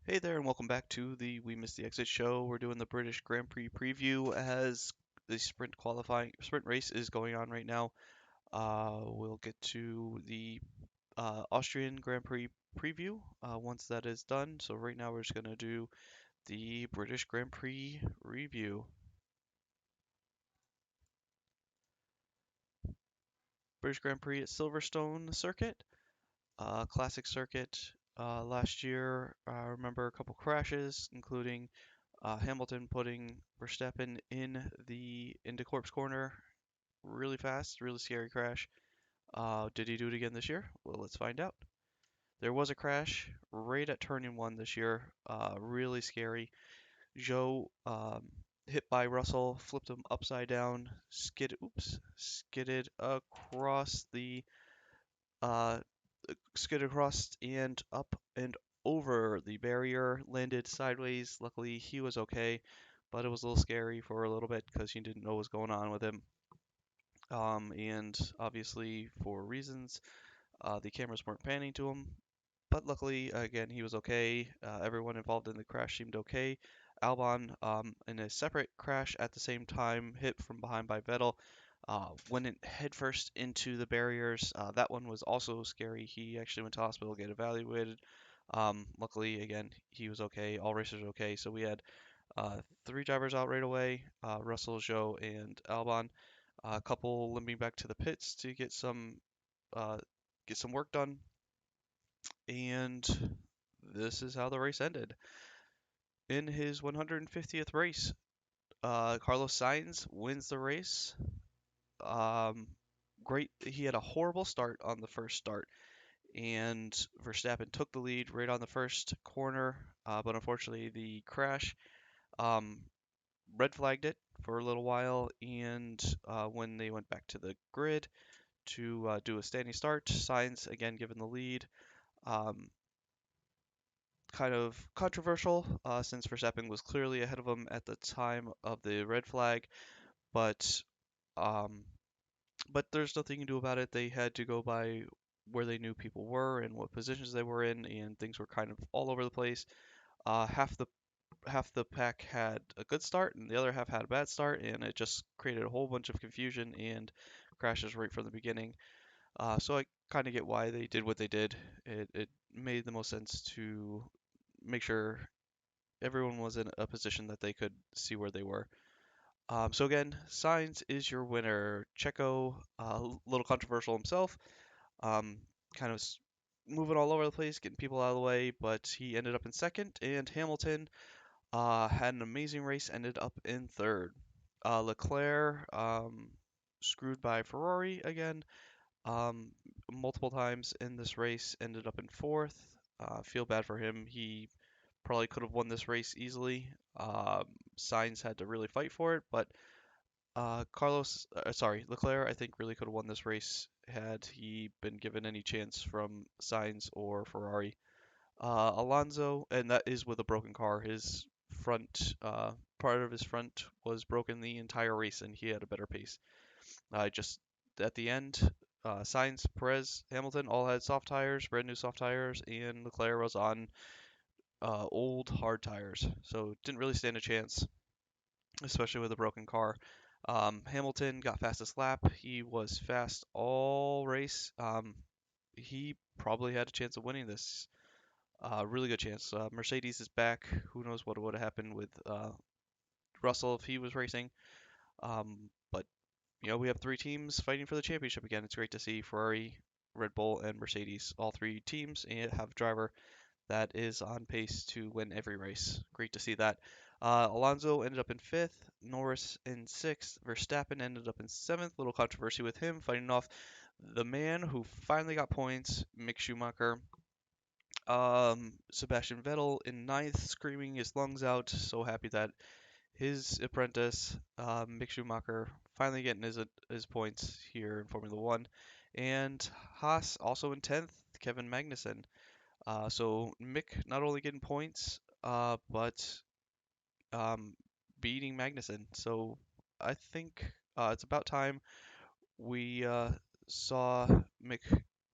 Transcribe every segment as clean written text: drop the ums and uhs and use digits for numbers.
Hey there, and welcome back to the We Missed the Exit show. We're doing the British Grand Prix preview as the sprint race is going on right now. We'll get to the Austrian Grand Prix preview once that is done. So right now we're just gonna do the British Grand Prix review. British Grand Prix at Silverstone Circuit, classic circuit. Last year, I remember a couple crashes, including Hamilton putting Verstappen into corpse corner really fast, really scary crash. Did he do it again this year? Well, let's find out. There was a crash right at turning one this year, really scary. Joe hit by Russell, flipped him upside down, skidded across uh, skidded across and up and over the barrier, landed sideways. Luckily, he was okay, but it was a little scary for a little bit because he didn't know what was going on with him. And obviously, for reasons, the cameras weren't panning to him. But luckily, again, he was okay. Everyone involved in the crash seemed okay. Albon, in a separate crash at the same time, hit from behind by Vettel, went in headfirst into the barriers. That one was also scary. He actually went to hospital to get evaluated. Luckily, again, he was okay. All racers were okay. So we had three drivers out right away: Russell, Joe, and Albon. A couple limping back to the pits to uh, get some work done. And this is how the race ended. In his 150th race, Carlos Sainz wins the race. Great. He had a horrible start on the first start, and Verstappen took the lead right on the first corner. But unfortunately, the crash um, red flagged it for a little while, and when they went back to the grid to do a standing start, Sainz again given the lead. Um, Kind of controversial since Verstappen was clearly ahead of him at the time of the red flag, but um, there's nothing you can do about it. They had to go by where they knew people were and what positions they were in, and things were kind of all over the place. Half the pack had a good start, and the other half had a bad start, and it just created a whole bunch of confusion and crashes right from the beginning. So I kind of get why they did what they did. It made the most sense to make sure everyone was in a position that they could see where they were. So again, Sainz is your winner. Checo, a little controversial himself, um, kind of moving all over the place, getting people out of the way, but he ended up in second. And Hamilton had an amazing race, ended up in third. Leclerc screwed by Ferrari again, um, multiple times in this race, ended up in fourth. Feel bad for him. He probably could have won this race easily. Sainz had to really fight for it, but Leclerc, I think really could have won this race had he been given any chance from Sainz or Ferrari. Alonso, and that is with a broken car. His part of his front was broken the entire race, and he had a better pace. Just at the end, Sainz, Perez, Hamilton all had soft tires, brand new soft tires, and Leclerc was on old hard tires, so didn't really stand a chance, especially with a broken car. Hamilton got fastest lap. He was fast all race. He probably had a chance of winning this. Really good chance. Mercedes is back. Who knows what would have happened with Russell if he was racing. But we have three teams fighting for the championship again. It's great to see Ferrari, Red Bull, and Mercedes, all three teams, and have a driver that is on pace to win every race. Great to see that. Alonso ended up in fifth, Norris in sixth, Verstappen ended up in seventh. Little controversy with him fighting off the man who finally got points, Mick Schumacher. Sebastian Vettel in ninth, screaming his lungs out, so happy that his apprentice, Mick Schumacher, finally getting his points here in Formula One. And Haas also in 10th, Kevin Magnussen. So Mick not only getting points, but um, beating Magnussen. So I think it's about time we saw Mick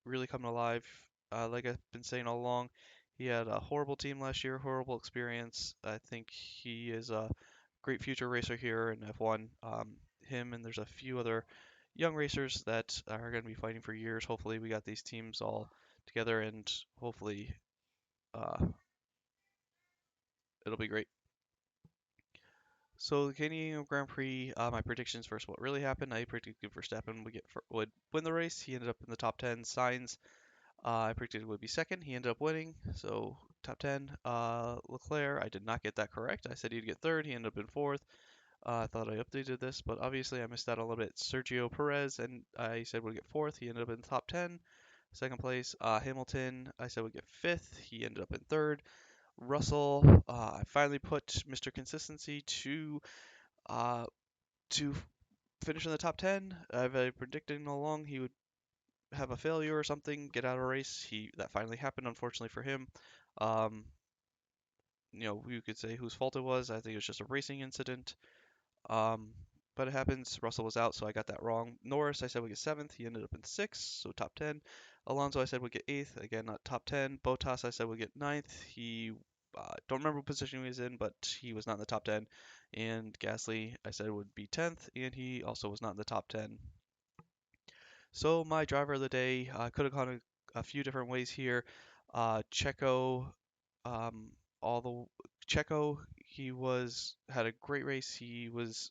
really come alive. Like I've been saying all along, He had a horrible team last year, horrible experience. I think he is a great future racer here in F1. Him and there's a few other young racers that are going to be fighting for years. Hopefully, we got these teams all together, and hopefully, uh, it'll be great. So the Canadian Grand Prix, my predictions versus what really happened. I predicted Verstappen would win the race. He ended up in the top 10. Sainz, I predicted would be second. He ended up winning, so top 10. Leclerc, I did not get that correct. I said he'd get third. He ended up in fourth. I thought I updated this, but obviously I missed out a little bit. Sergio Perez, and I said would get fourth. He ended up in the top 10. Second place, Hamilton, I said would get fifth. He ended up in third. Russell, I finally put Mr. Consistency uh, to finish in the top 10. I've been predicting all along he would have a failure or something, get out of a race. That finally happened, unfortunately for him. Um, you could say whose fault it was. I think it was just a racing incident. Um, but it happens. Russell was out, so I got that wrong. Norris, I said would get seventh. He ended up in sixth, so top 10. Alonso, I said would get eighth. Again, not top 10. Bottas, I said would get ninth. He don't remember what position he was in, but he was not in the top 10. And Gasly, I said would be 10th, and he also was not in the top 10. So my driver of the day could have gone a few different ways here. Checo, um, all the Checo, had a great race. He was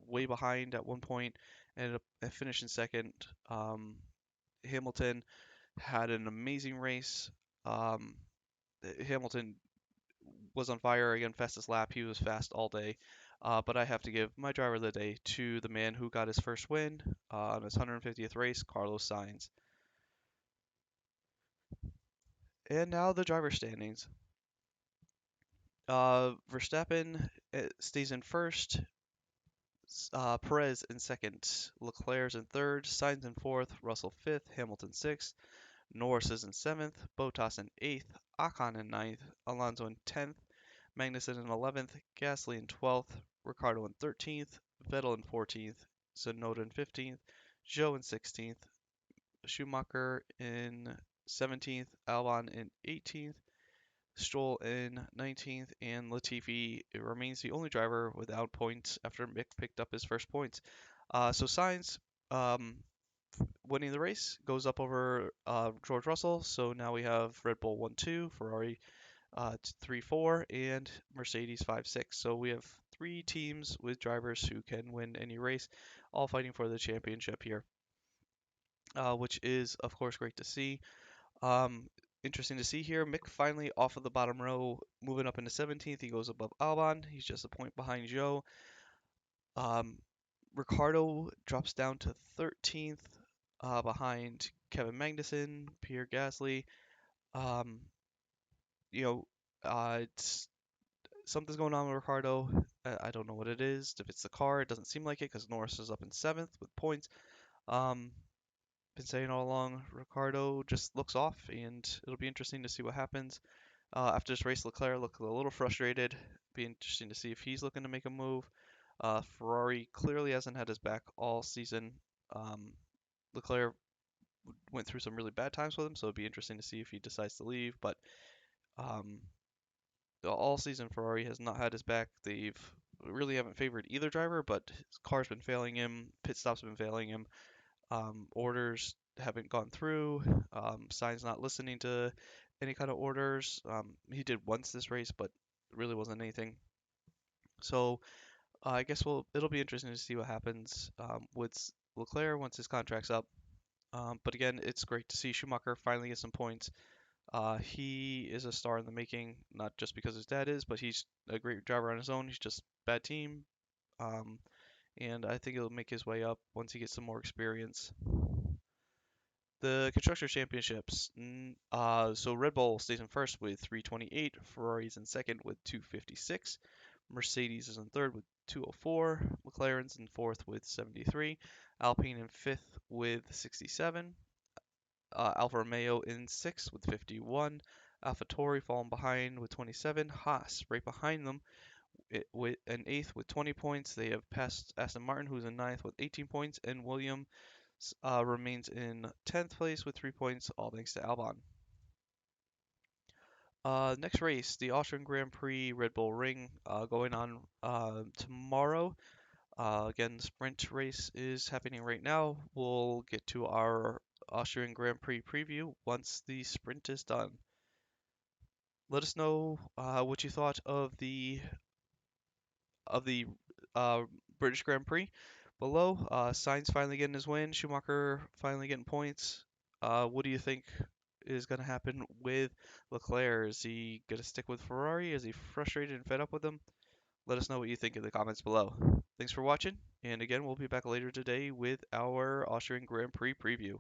way behind at one point, ended up finishing second. Hamilton had an amazing race. Um, Hamilton was on fire again, fastest lap. He was fast all day. But I have to give my driver of the day to the man who got his first win on his 150th race, Carlos Sainz. And now the driver standings. Verstappen stays in first, Perez in second, Leclerc's in third, Sainz in fourth, Russell fifth, Hamilton sixth, Norris is in seventh, Bottas in eighth, Ocon in ninth, Alonso in 10th, Magnussen in 11th, Gasly in 12th, Ricciardo in 13th, Vettel in 14th, Tsunoda in 15th, Zhou in 16th, Schumacher in 17th, Albon in 18th, Stroll in 19th, and Latifi remains the only driver without points after Mick picked up his first points. So Sainz um, winning the race goes up over George Russell. So now we have Red Bull 1-2, Ferrari 3-4, and Mercedes 5-6. So we have three teams with drivers who can win any race, all fighting for the championship here, which is of course great to see. Um, Interesting to see here. Mick finally off of the bottom row, moving up into 17th. He goes above Albon. He's just a point behind Joe. Um, Ricardo drops down to 13th, behind Kevin Magnussen, Pierre Gasly. Um, you know, it's something's going on with Ricardo. I don't know what it is. If it's the car, it doesn't seem like it because Norris is up in 7th with points. Um, been saying all along, Ricardo just looks off, and it'll be interesting to see what happens. After this race, Leclerc looked a little frustrated. Be interesting to see if he's looking to make a move. Ferrari clearly hasn't had his back all season. Um, Leclerc went through some really bad times with him, so it'd be interesting to see if he decides to leave. But um, all season, Ferrari has not had his back. They've really haven't favored either driver, but his car's been failing him. Pit stops have been failing him. Orders haven't gone through. Sainz not listening to any kind of orders. He did once this race, but really wasn't anything. So I guess it'll be interesting to see what happens with Leclerc once his contract's up. But again, it's great to see Schumacher finally get some points. He is a star in the making, not just because his dad is, but he's a great driver on his own. He's just bad team. Um, and I think he'll make his way up once he gets some more experience. The Constructors Championships. So Red Bull stays in first with 328. Ferrari's in second with 256. Mercedes is in third with 204. McLaren's in fourth with 73. Alpine in fifth with 67. Alfa Romeo in sixth with 51. AlphaTauri falling behind with 27. Haas right behind them with an eighth with 20 points. They have passed Aston Martin, who's in ninth with 18 points, and Williams remains in 10th place with 3 points, all thanks to Albon. Next race, the Austrian Grand Prix Red Bull Ring, going on tomorrow. Again, the sprint race is happening right now. We'll get to our Austrian Grand Prix preview once the sprint is done. Let us know what you thought of the uh, British Grand Prix below. Sainz finally getting his win. Schumacher finally getting points. What do you think is going to happen with Leclerc? Is he going to stick with Ferrari? Is he frustrated and fed up with them? Let us know what you think in the comments below. Thanks for watching, and again, we'll be back later today with our Austrian Grand Prix preview.